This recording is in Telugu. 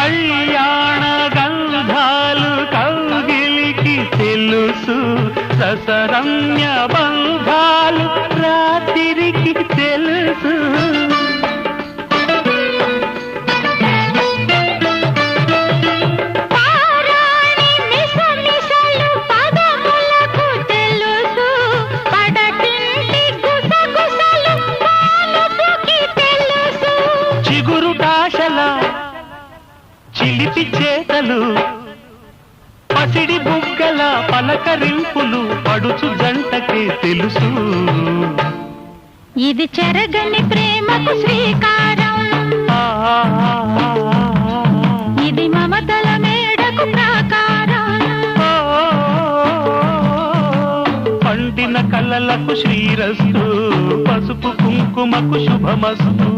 కళ్యాణ గంధాలు కౌగిలికి తెలుసు, రసరమ్య బంధాలు రాత్రికి తెలుసు. చిగురుటాశల చిలిపి చేతలు, పసిడి బుగ్గల పలకరింపులు పడుచు జంటకే తెలుసు. ఇది చెరగని ప్రేమకు శ్రీకారం, ఇది మమతల మేడకు ప్రాకారం. పండిన కలలకు శ్రీరస్తు, పసుపు కుంకుమకు శుభమస్తు.